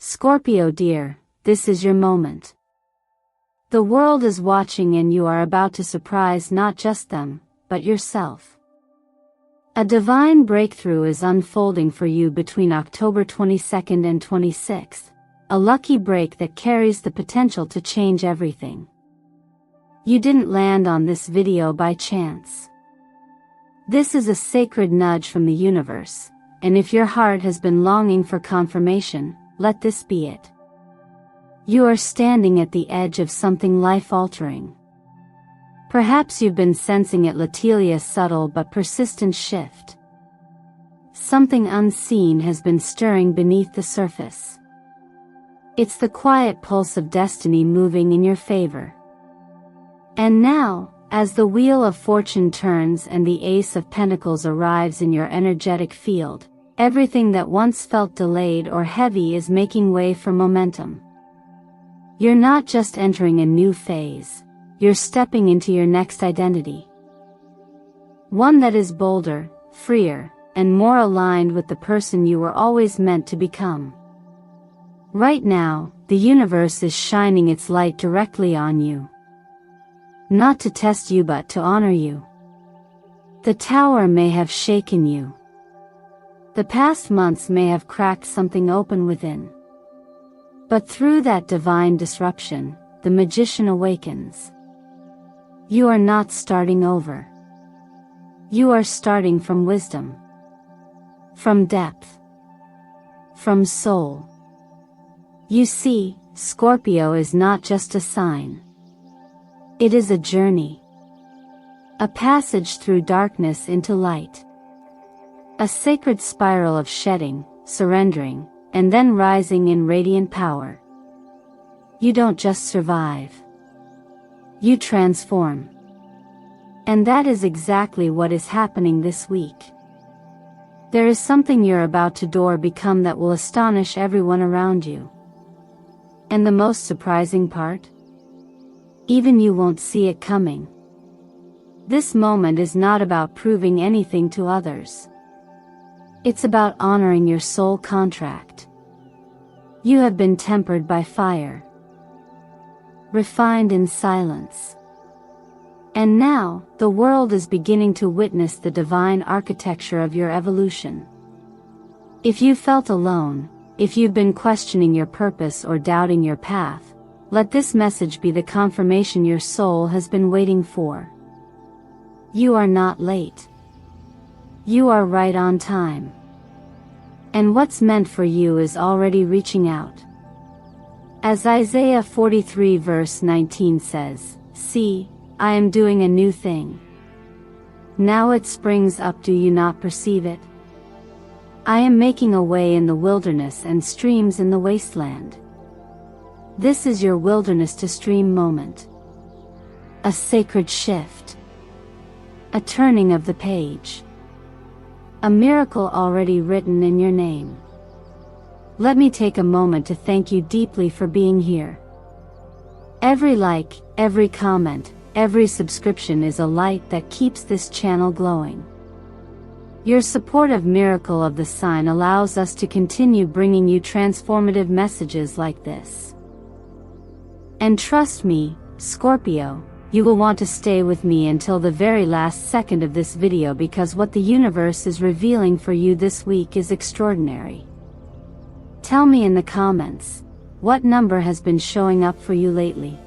Scorpio dear, this is your moment. The world is watching and you are about to surprise not just them, but yourself. A divine breakthrough is unfolding for you between October 22nd and 26th, a lucky break that carries the potential to change everything. You didn't land on this video by chance. This is a sacred nudge from the universe, and if your heart has been longing for confirmation, let this be it. You are standing at the edge of something life-altering. Perhaps you've been sensing it, Latelia's subtle but persistent shift. Something unseen has been stirring beneath the surface. It's the quiet pulse of destiny moving in your favor. And now, as the wheel of fortune turns and the Ace of Pentacles arrives in your energetic field, everything that once felt delayed or heavy is making way for momentum. You're not just entering a new phase, you're stepping into your next identity. One that is bolder, freer, and more aligned with the person you were always meant to become. Right now, the universe is shining its light directly on you. Not to test you but to honor you. The tower may have shaken you. The past months may have cracked something open within. But through that divine disruption, the magician awakens. You are not starting over. You are starting from wisdom. From depth. From soul. You see, Scorpio is not just a sign. It is a journey. A passage through darkness into light. A sacred spiral of shedding, surrendering, and then rising in radiant power. You don't just survive. You transform. And that is exactly what is happening this week. There is something you're about to become that will astonish everyone around you. And the most surprising part? Even you won't see it coming. This moment is not about proving anything to others. It's about honoring your soul contract. You have been tempered by fire. Refined in silence. And now, the world is beginning to witness the divine architecture of your evolution. If you felt alone, if you've been questioning your purpose or doubting your path, let this message be the confirmation your soul has been waiting for. You are not late. You are right on time. And what's meant for you is already reaching out. As Isaiah 43 verse 19 says, "See, I am doing a new thing. Now it springs up, do you not perceive it? I am making a way in the wilderness and streams in the wasteland." This is your wilderness to stream moment. A sacred shift. A turning of the page. A miracle already written in your name. Let me take a moment to thank you deeply for being here. Every like, every comment, every subscription is a light that keeps this channel glowing. Your support of Miracle of the Sign allows us to continue bringing you transformative messages like this. And trust me, Scorpio, you will want to stay with me until the very last second of this video because what the universe is revealing for you this week is extraordinary. Tell me in the comments, what number has been showing up for you lately?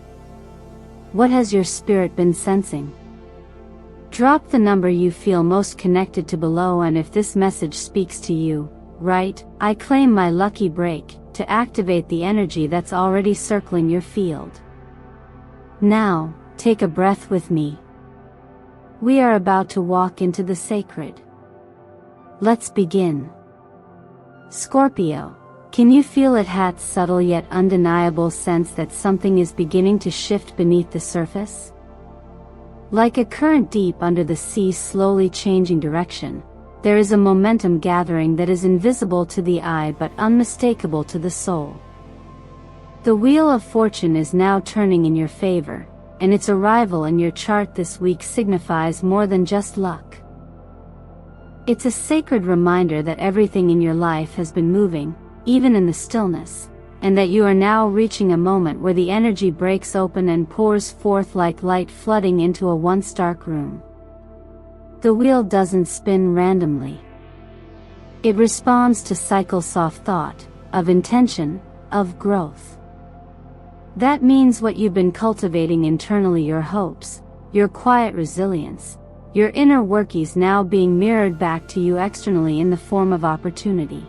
What has your spirit been sensing? Drop the number you feel most connected to below, and if this message speaks to you, write, "I claim my lucky break," to activate the energy that's already circling your field. Now, take a breath with me. We are about to walk into the sacred. Let's begin. Scorpio, can you feel that subtle yet undeniable sense that something is beginning to shift beneath the surface? Like a current deep under the sea slowly changing direction, there is a momentum gathering that is invisible to the eye but unmistakable to the soul. The wheel of fortune is now turning in your favor, and its arrival in your chart this week signifies more than just luck. It's a sacred reminder that everything in your life has been moving, even in the stillness, and that you are now reaching a moment where the energy breaks open and pours forth like light flooding into a once dark room. The wheel doesn't spin randomly. It responds to cycles of thought, of intention, of growth. That means what you've been cultivating internally, your hopes, your quiet resilience, your inner workings now being mirrored back to you externally in the form of opportunity.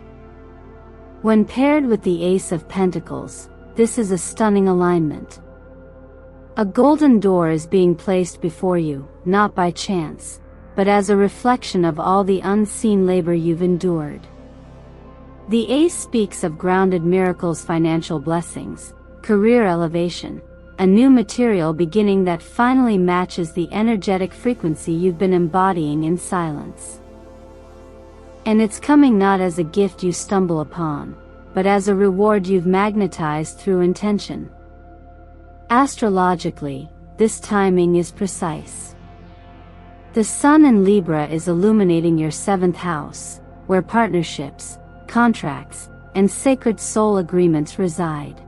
When paired with the Ace of Pentacles, this is a stunning alignment. A golden door is being placed before you, not by chance, but as a reflection of all the unseen labor you've endured. The Ace speaks of grounded miracles, financial blessings, career elevation, a new material beginning that finally matches the energetic frequency you've been embodying in silence. And it's coming not as a gift you stumble upon, but as a reward you've magnetized through intention. Astrologically, this timing is precise. The Sun in Libra is illuminating your 7th house, where partnerships, contracts, and sacred soul agreements reside.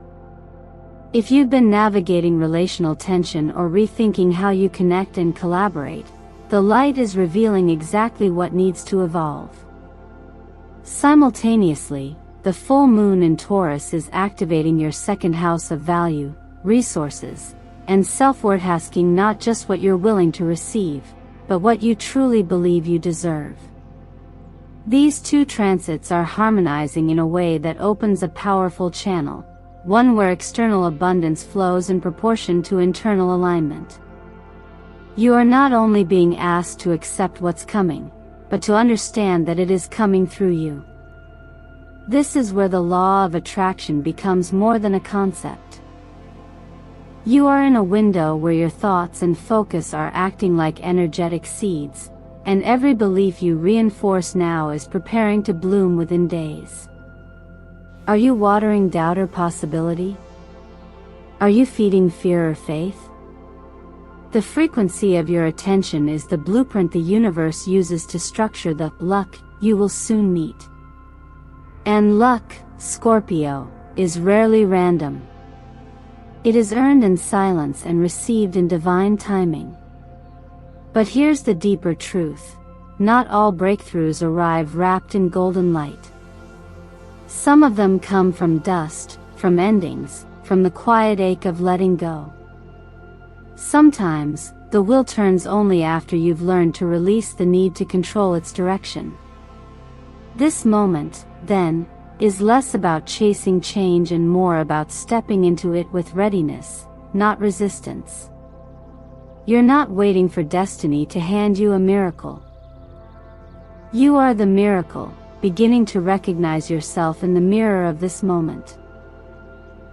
If you've been navigating relational tension or rethinking how you connect and collaborate, the light is revealing exactly what needs to evolve. Simultaneously, the full moon in Taurus is activating your 2nd house of value, resources, and self-worth, asking not just what you're willing to receive, but what you truly believe you deserve. These two transits are harmonizing in a way that opens a powerful channel, one where external abundance flows in proportion to internal alignment. You are not only being asked to accept what's coming, but to understand that it is coming through you. This is where the law of attraction becomes more than a concept. You are in a window where your thoughts and focus are acting like energetic seeds, and every belief you reinforce now is preparing to bloom within days. Are you watering doubt or possibility? Are you feeding fear or faith? The frequency of your attention is the blueprint the universe uses to structure the luck you will soon meet. And luck, Scorpio, is rarely random. It is earned in silence and received in divine timing. But here's the deeper truth: not all breakthroughs arrive wrapped in golden light. Some of them come from dust, from endings, from the quiet ache of letting go. Sometimes, the wheel turns only after you've learned to release the need to control its direction. This moment, then, is less about chasing change and more about stepping into it with readiness, not resistance. You're not waiting for destiny to hand you a miracle. You are the miracle, beginning to recognize yourself in the mirror of this moment.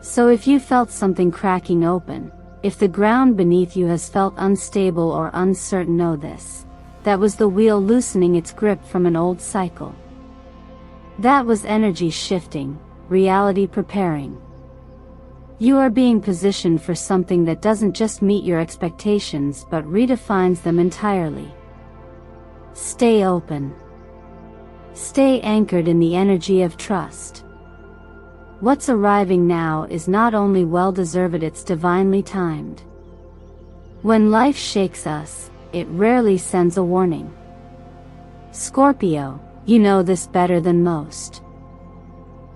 So if you felt something cracking open, if the ground beneath you has felt unstable or uncertain, know this: that was the wheel loosening its grip from an old cycle. That was energy shifting, reality preparing. You are being positioned for something that doesn't just meet your expectations but redefines them entirely. Stay open. Stay anchored in the energy of trust. What's arriving now is not only well-deserved, it's divinely timed. When life shakes us, it rarely sends a warning. Scorpio, you know this better than most.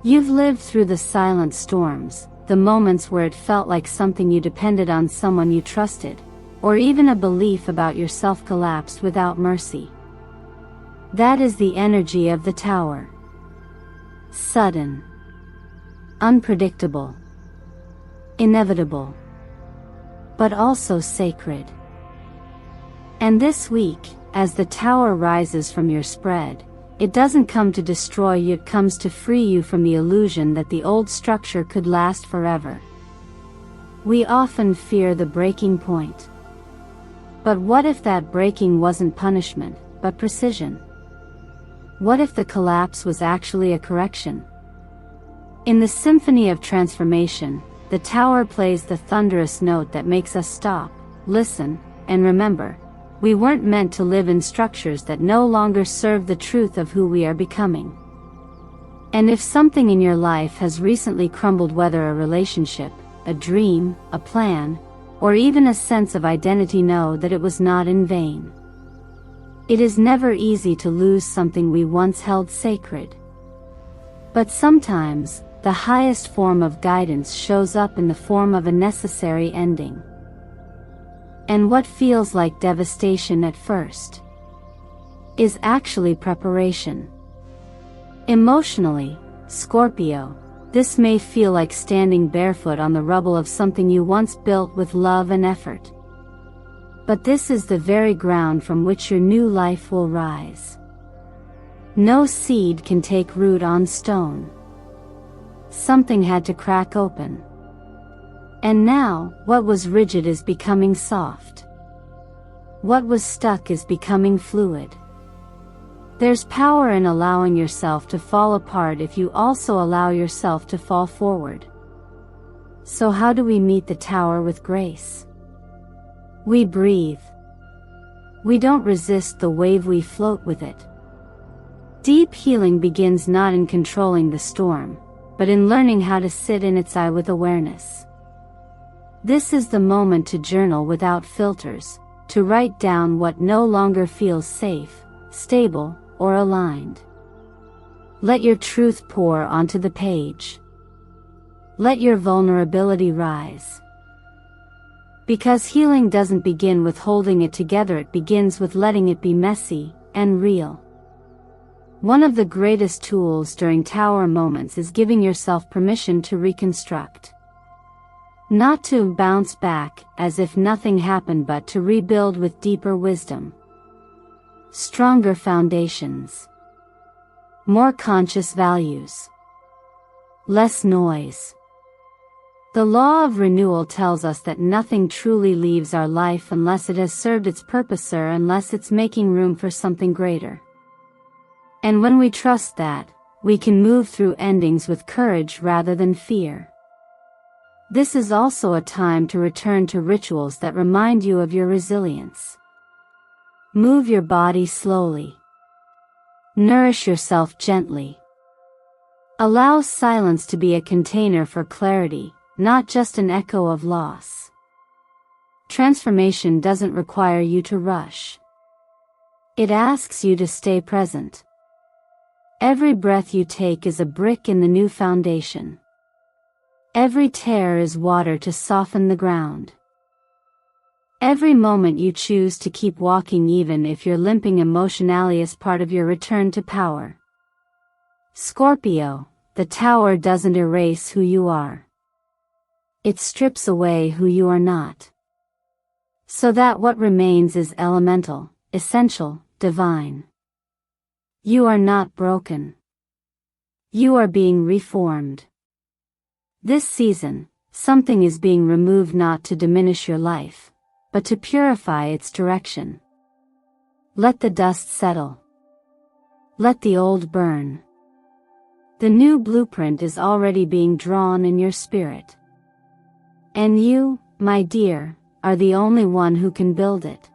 You've lived through the silent storms, the moments where it felt like something you depended on, someone you trusted, or even a belief about yourself collapsed without mercy. That is the energy of the Tower. Sudden, unpredictable, inevitable, but also sacred. And this week, as the Tower rises from your spread, it doesn't come to destroy you, it comes to free you from the illusion that the old structure could last forever. We often fear the breaking point. But what if that breaking wasn't punishment, but precision? What if the collapse was actually a correction? In the symphony of transformation, the Tower plays the thunderous note that makes us stop, listen, and remember. We weren't meant to live in structures that no longer serve the truth of who we are becoming. And if something in your life has recently crumbled, whether a relationship, a dream, a plan, or even a sense of identity, know that it was not in vain. It is never easy to lose something we once held sacred. But sometimes, the highest form of guidance shows up in the form of a necessary ending. And what feels like devastation at first is actually preparation. Emotionally, Scorpio, this may feel like standing barefoot on the rubble of something you once built with love and effort. But this is the very ground from which your new life will rise. No seed can take root on stone. Something had to crack open. And now, what was rigid is becoming soft. What was stuck is becoming fluid. There's power in allowing yourself to fall apart if you also allow yourself to fall forward. So how do we meet the tower with grace? We breathe. We don't resist the wave, we float with it. Deep healing begins not in controlling the storm, but in learning how to sit in its eye with awareness. This is the moment to journal without filters, to write down what no longer feels safe, stable, or aligned. Let your truth pour onto the page. Let your vulnerability rise. Because healing doesn't begin with holding it together, it begins with letting it be messy and real. One of the greatest tools during tower moments is giving yourself permission to reconstruct. Not to bounce back as if nothing happened, but to rebuild with deeper wisdom. Stronger foundations. More conscious values. Less noise. The law of renewal tells us that nothing truly leaves our life unless it has served its purpose, or unless it's making room for something greater. And when we trust that, we can move through endings with courage rather than fear. This is also a time to return to rituals that remind you of your resilience. Move your body slowly. Nourish yourself gently. Allow silence to be a container for clarity, not just an echo of loss. Transformation doesn't require you to rush. It asks you to stay present. Every breath you take is a brick in the new foundation. Every tear is water to soften the ground. Every moment you choose to keep walking, even if you're limping emotionally, is part of your return to power. Scorpio, the tower doesn't erase who you are. It strips away who you are not. So that what remains is elemental, essential, divine. You are not broken. You are being reformed. This season, something is being removed, not to diminish your life, but to purify its direction. Let the dust settle. Let the old burn. The new blueprint is already being drawn in your spirit. And you, my dear, are the only one who can build it.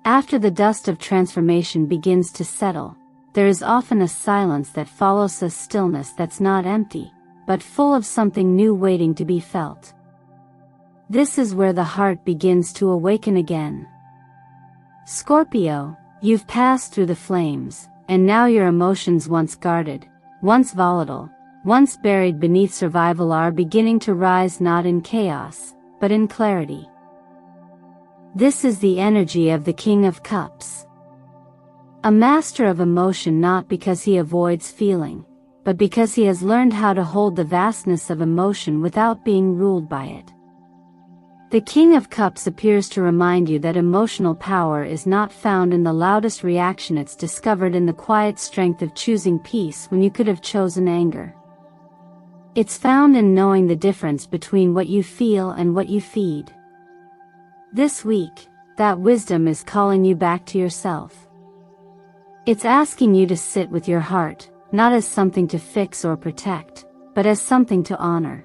After the dust of transformation begins to settle, there is often a silence that follows, a stillness that's not empty, but full of something new waiting to be felt. This is where the heart begins to awaken again. Scorpio, you've passed through the flames, and now your emotions, once guarded, once volatile, once buried beneath survival, are beginning to rise, not in chaos, but in clarity. This is the energy of the King of Cups. A master of emotion, not because he avoids feeling, but because he has learned how to hold the vastness of emotion without being ruled by it. The King of Cups appears to remind you that emotional power is not found in the loudest reaction, it's discovered in the quiet strength of choosing peace when you could have chosen anger. It's found in knowing the difference between what you feel and what you feed. This week, that wisdom is calling you back to yourself. It's asking you to sit with your heart, not as something to fix or protect, but as something to honor.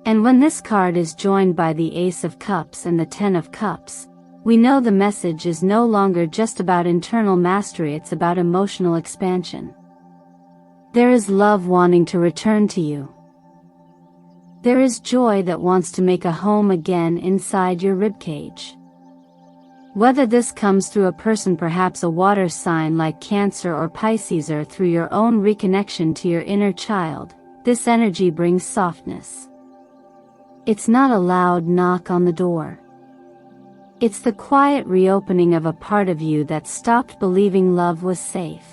And when this card is joined by the Ace of Cups and the Ten of Cups, we know the message is no longer just about internal mastery, it's about emotional expansion. There is love wanting to return to you. There is joy that wants to make a home again inside your ribcage. Whether this comes through a person, perhaps a water sign like Cancer or Pisces, or through your own reconnection to your inner child, this energy brings softness. It's not a loud knock on the door. It's the quiet reopening of a part of you that stopped believing love was safe.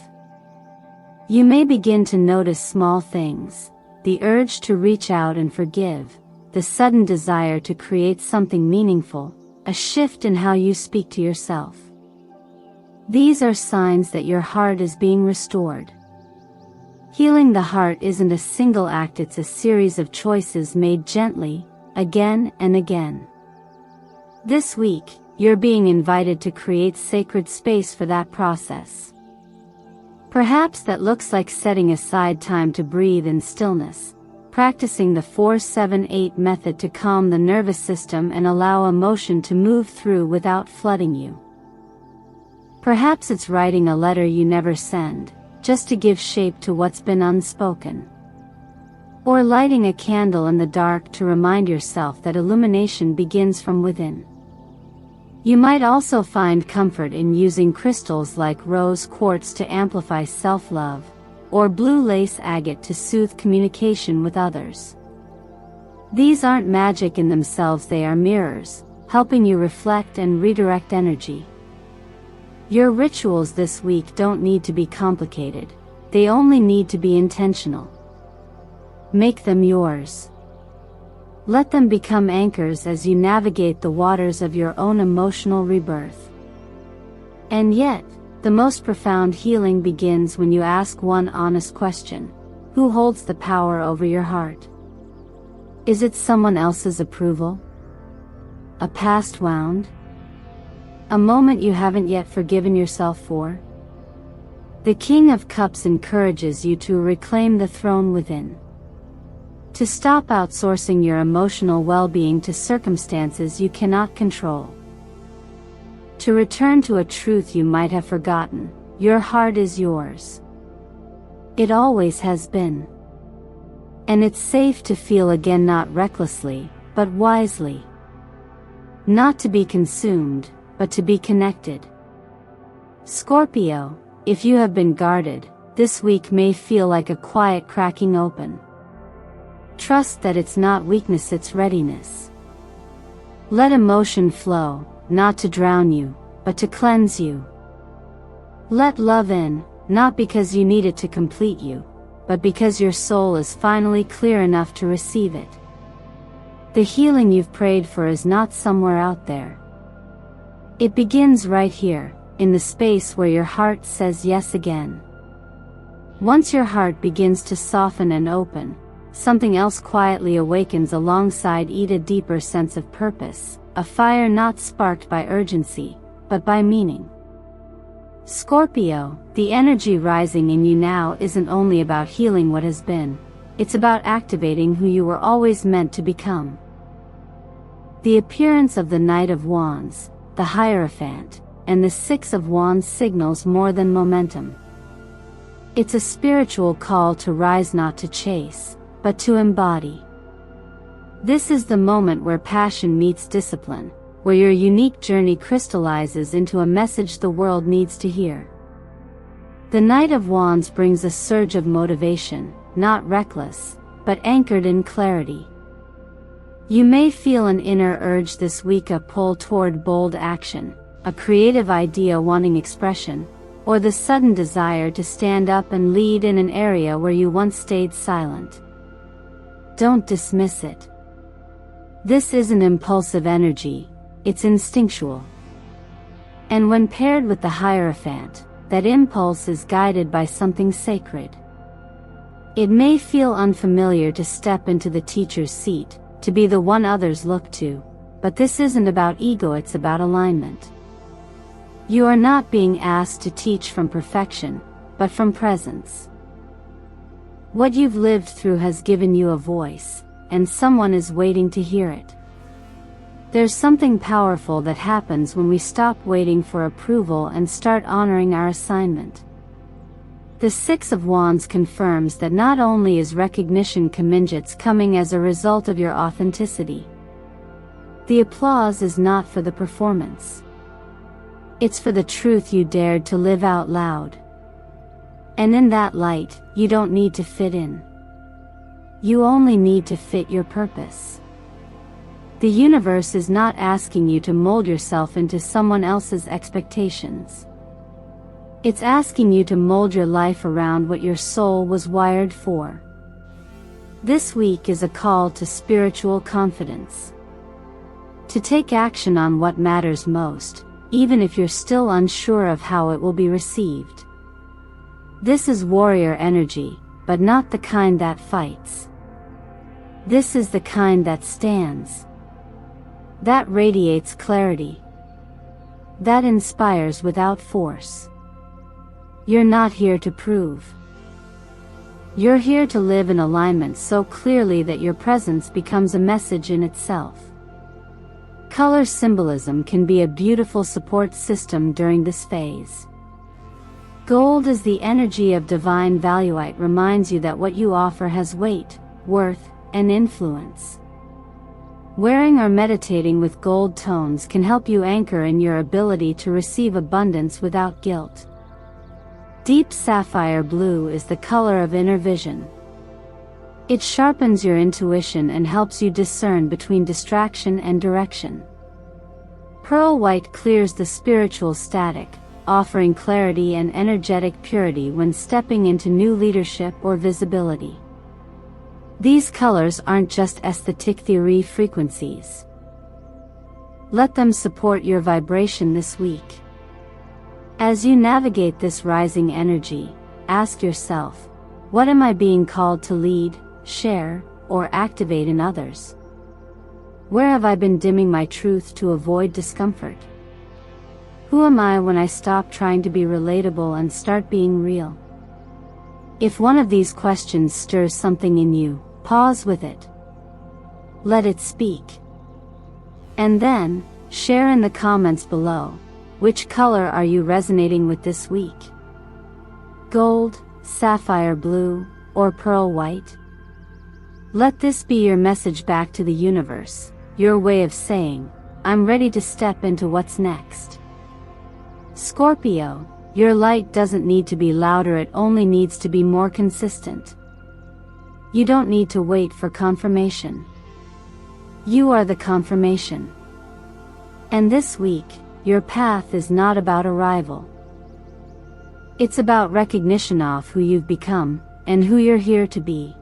You may begin to notice small things, the urge to reach out and forgive, the sudden desire to create something meaningful, a shift in how you speak to yourself. These are signs that your heart is being restored. Healing the heart isn't a single act, it's a series of choices made gently, again and again. This week, you're being invited to create sacred space for that process. Perhaps that looks like setting aside time to breathe in stillness, practicing the 4-7-8 method to calm the nervous system and allow emotion to move through without flooding you. Perhaps it's writing a letter you never send, just to give shape to what's been unspoken. Or lighting a candle in the dark to remind yourself that illumination begins from within. You might also find comfort in using crystals like rose quartz to amplify self-love, or blue lace agate to soothe communication with others. These aren't magic in themselves, they are mirrors, helping you reflect and redirect energy. Your rituals this week don't need to be complicated, they only need to be intentional. Make them yours. Let them become anchors as you navigate the waters of your own emotional rebirth. And yet, the most profound healing begins when you ask one honest question: who holds the power over your heart? Is it someone else's approval? A past wound? A moment you haven't yet forgiven yourself for? The King of Cups encourages you to reclaim the throne within. To stop outsourcing your emotional well-being to circumstances you cannot control. To return to a truth you might have forgotten: your heart is yours. It always has been. And it's safe to feel again, not recklessly, but wisely. Not to be consumed, but to be connected. Scorpio, if you have been guarded, this week may feel like a quiet cracking open. Trust that it's not weakness, it's readiness. Let emotion flow, not to drown you, but to cleanse you. Let love in, not because you need it to complete you, but because your soul is finally clear enough to receive it. The healing you've prayed for is not somewhere out there. It begins right here, in the space where your heart says yes again. Once your heart begins to soften and open, something else quietly awakens alongside it: a deeper sense of purpose, a fire not sparked by urgency, but by meaning. Scorpio, the energy rising in you now isn't only about healing what has been, it's about activating who you were always meant to become. The appearance of the Knight of Wands, the Hierophant, and the Six of Wands signals more than momentum. It's a spiritual call to rise, not to chase, but to embody. This is the moment where passion meets discipline, where your unique journey crystallizes into a message the world needs to hear. The Knight of Wands brings a surge of motivation, not reckless, but anchored in clarity. You may feel an inner urge this week, a pull toward bold action, a creative idea wanting expression, or the sudden desire to stand up and lead in an area where you once stayed silent. Don't dismiss it. This isn't impulsive energy, it's instinctual. And when paired with the Hierophant, that impulse is guided by something sacred. It may feel unfamiliar to step into the teacher's seat, to be the one others look to, but this isn't about ego, it's about alignment. You are not being asked to teach from perfection, but from presence. What you've lived through has given you a voice, and someone is waiting to hear it. There's something powerful that happens when we stop waiting for approval and start honoring our assignment. The Six of Wands confirms that not only is recognition coming as a result of your authenticity. The applause is not for the performance. It's for the truth you dared to live out loud. And in that light, you don't need to fit in. You only need to fit your purpose. The universe is not asking you to mold yourself into someone else's expectations. It's asking you to mold your life around what your soul was wired for. This week is a call to spiritual confidence. To take action on what matters most, even if you're still unsure of how it will be received. This is warrior energy, but not the kind that fights. This is the kind that stands. That radiates clarity. That inspires without force. You're not here to prove. You're here to live in alignment so clearly that your presence becomes a message in itself. Color symbolism can be a beautiful support system during this phase. Gold is the energy of divine value. It reminds you that what you offer has weight, worth, and influence. Wearing or meditating with gold tones can help you anchor in your ability to receive abundance without guilt. Deep sapphire blue is the color of inner vision. It sharpens your intuition and helps you discern between distraction and direction. Pearl white clears the spiritual static, offering clarity and energetic purity when stepping into new leadership or visibility. These colors aren't just aesthetic theory frequencies. Let them support your vibration this week. As you navigate this rising energy, ask yourself, what am I being called to lead, share, or activate in others? Where have I been dimming my truth to avoid discomfort? Who am I when I stop trying to be relatable and start being real? If one of these questions stirs something in you, pause with it. Let it speak. And then, share in the comments below, which color are you resonating with this week? Gold, sapphire blue, or pearl white? Let this be your message back to the universe, your way of saying, I'm ready to step into what's next. Scorpio, your light doesn't need to be louder, it only needs to be more consistent. You don't need to wait for confirmation. You are the confirmation. And this week, your path is not about arrival. It's about recognition of who you've become, and who you're here to be.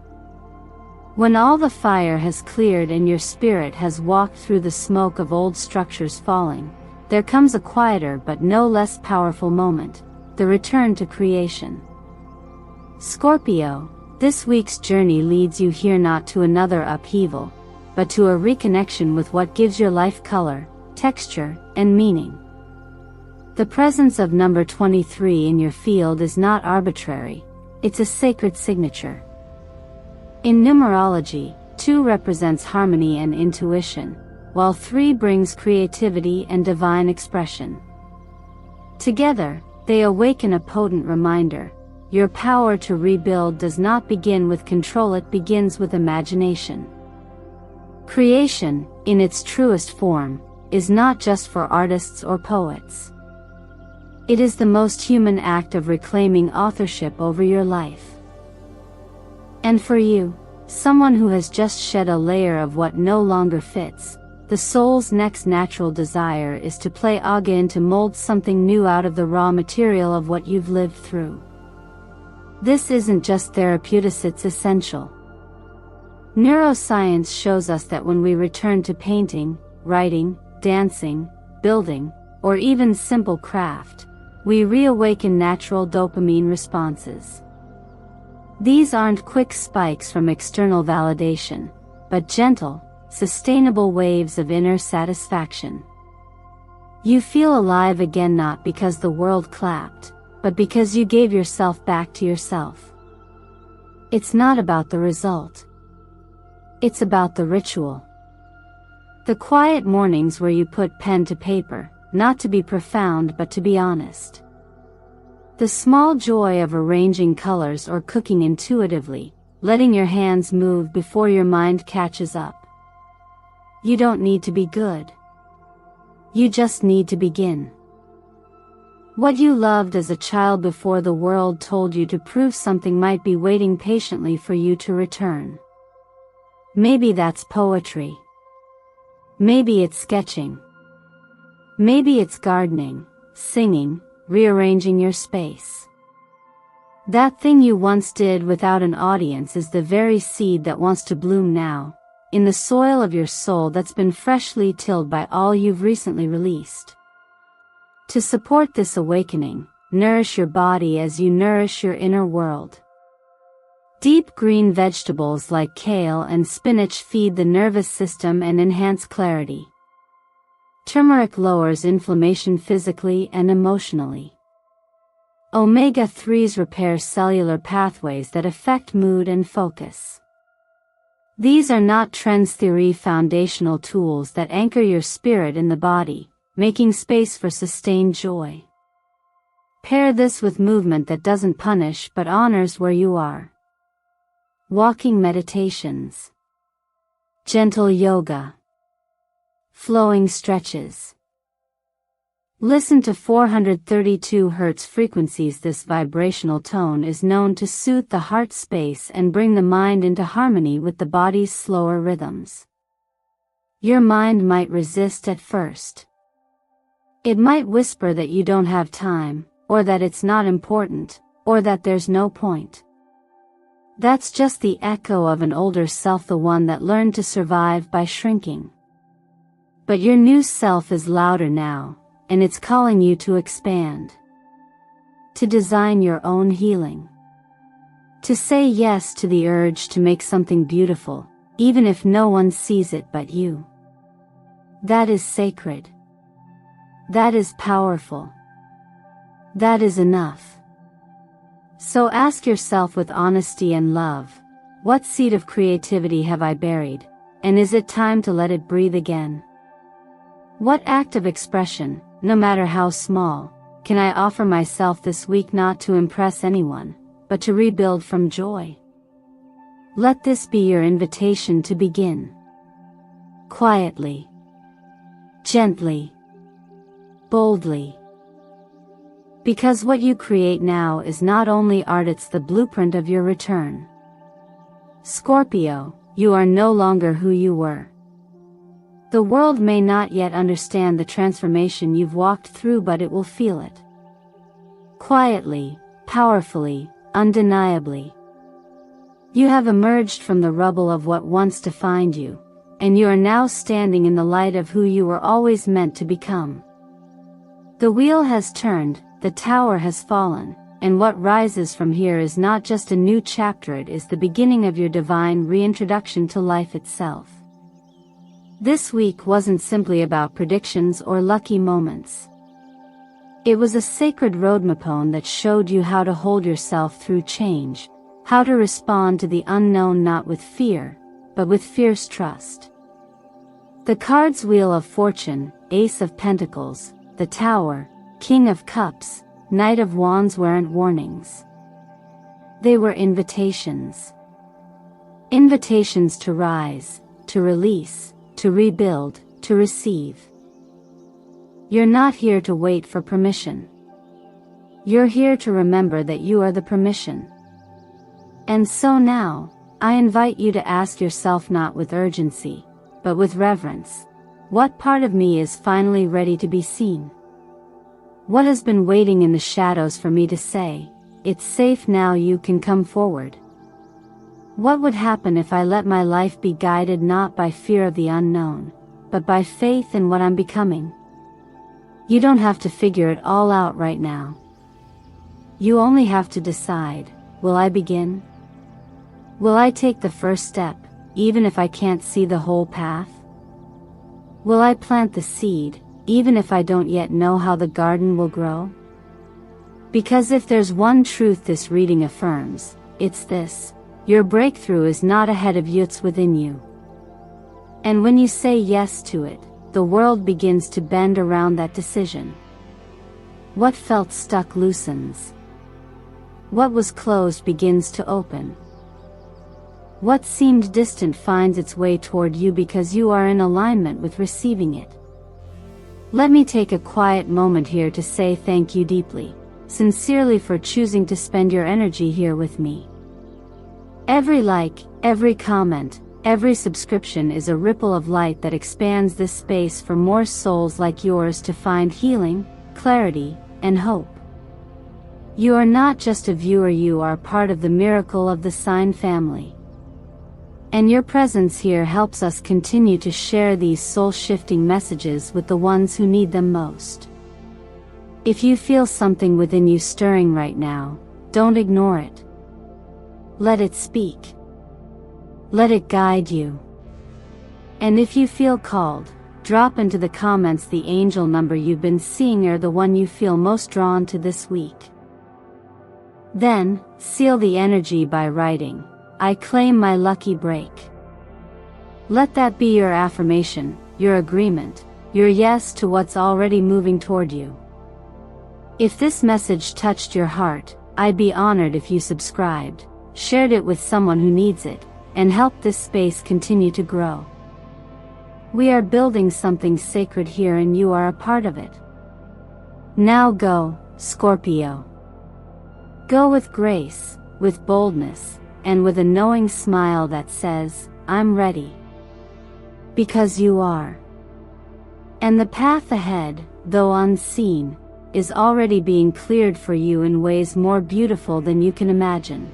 When all the fire has cleared and your spirit has walked through the smoke of old structures falling, there comes a quieter but no less powerful moment, the return to creation. Scorpio, this week's journey leads you here not to another upheaval, but to a reconnection with what gives your life color, texture, and meaning. The presence of number 23 in your field is not arbitrary, it's a sacred signature. In numerology, 2 represents harmony and intuition, while 3 brings creativity and divine expression. Together, they awaken a potent reminder: your power to rebuild does not begin with control, it begins with imagination. Creation, in its truest form, is not just for artists or poets. It is the most human act of reclaiming authorship over your life. And for you, someone who has just shed a layer of what no longer fits, the soul's next natural desire is to play again, to mold something new out of the raw material of what you've lived through. This isn't just therapeutic, it's essential. Neuroscience shows us that when we return to painting, writing, dancing, building, or even simple craft, we reawaken natural dopamine responses. These aren't quick spikes from external validation, but gentle, sustainable waves of inner satisfaction. You feel alive again, not because the world clapped, but because you gave yourself back to yourself. It's not about the result. It's about the ritual. The quiet mornings where you put pen to paper, not to be profound but to be honest. The small joy of arranging colors or cooking intuitively, letting your hands move before your mind catches up. You don't need to be good. You just need to begin. What you loved as a child before the world told you to prove something might be waiting patiently for you to return. Maybe that's poetry. Maybe it's sketching. Maybe it's gardening, singing, rearranging your space. That thing you once did without an audience is the very seed that wants to bloom now, in the soil of your soul that's been freshly tilled by all you've recently released. To support this awakening, nourish your body as you nourish your inner world. Deep green vegetables like kale and spinach feed the nervous system and enhance clarity. Turmeric lowers inflammation physically and emotionally. Omega-3s repair cellular pathways that affect mood and focus. These are not trends theory foundational tools that anchor your spirit in the body, making space for sustained joy. Pair this with movement that doesn't punish but honors where you are. Walking meditations. Gentle yoga. Flowing stretches. Listen to 432 Hz frequencies. This vibrational tone is known to soothe the heart space and bring the mind into harmony with the body's slower rhythms. Your mind might resist at first. It might whisper that you don't have time, or that it's not important, or that there's no point. That's just the echo of an older self, the one that learned to survive by shrinking. But your new self is louder now, and it's calling you to expand. To design your own healing. To say yes to the urge to make something beautiful, even if no one sees it but you. That is sacred. That is powerful. That is enough. So ask yourself with honesty and love, what seed of creativity have I buried, and is it time to let it breathe again? What act of expression, no matter how small, can I offer myself this week, not to impress anyone, but to rebuild from joy? Let this be your invitation to begin. Quietly. Gently. Boldly. Because what you create now is not only art, it's the blueprint of your return. Scorpio, you are no longer who you were. The world may not yet understand the transformation you've walked through, but it will feel it. Quietly, powerfully, undeniably. You have emerged from the rubble of what once defined you, and you are now standing in the light of who you were always meant to become. The wheel has turned, the tower has fallen, and what rises from here is not just a new chapter, it is the beginning of your divine reintroduction to life itself. This week wasn't simply about predictions or lucky moments. It was a sacred roadmap that showed you how to hold yourself through change, how to respond to the unknown not with fear, but with fierce trust. The cards: Wheel of Fortune, Ace of Pentacles, the Tower, King of Cups, Knight of Wands weren't warnings. They were invitations. Invitations to rise, to release, to rebuild, to receive. You're not here to wait for permission. You're here to remember that you are the permission. And so now, I invite you to ask yourself, not with urgency, but with reverence, what part of me is finally ready to be seen? What has been waiting in the shadows for me to say, it's safe now, you can come forward? What would happen if I let my life be guided not by fear of the unknown, but by faith in what I'm becoming? You don't have to figure it all out right now. You only have to decide, will I begin? Will I take the first step, even if I can't see the whole path? Will I plant the seed, even if I don't yet know how the garden will grow? Because if there's one truth this reading affirms, it's this: your breakthrough is not ahead of you, it's within you. And when you say yes to it, the world begins to bend around that decision. What felt stuck loosens. What was closed begins to open. What seemed distant finds its way toward you because you are in alignment with receiving it. Let me take a quiet moment here to say thank you deeply, sincerely, for choosing to spend your energy here with me. Every like, every comment, every subscription is a ripple of light that expands this space for more souls like yours to find healing, clarity, and hope. You are not just a viewer, you are part of the miracle of the sign family. And your presence here helps us continue to share these soul-shifting messages with the ones who need them most. If you feel something within you stirring right now, don't ignore it. Let it speak. Let it guide you. And if you feel called, drop into the comments the angel number you've been seeing or the one you feel most drawn to this week. Then, seal the energy by writing, "I claim my lucky break." Let that be your affirmation, your agreement, your yes to what's already moving toward you. If this message touched your heart, I'd be honored if you subscribed, shared it with someone who needs it, and helped this space continue to grow. We are building something sacred here and you are a part of it. Now go, Scorpio. Go with grace, with boldness, and with a knowing smile that says, "I'm ready." Because you are. And the path ahead, though unseen, is already being cleared for you in ways more beautiful than you can imagine.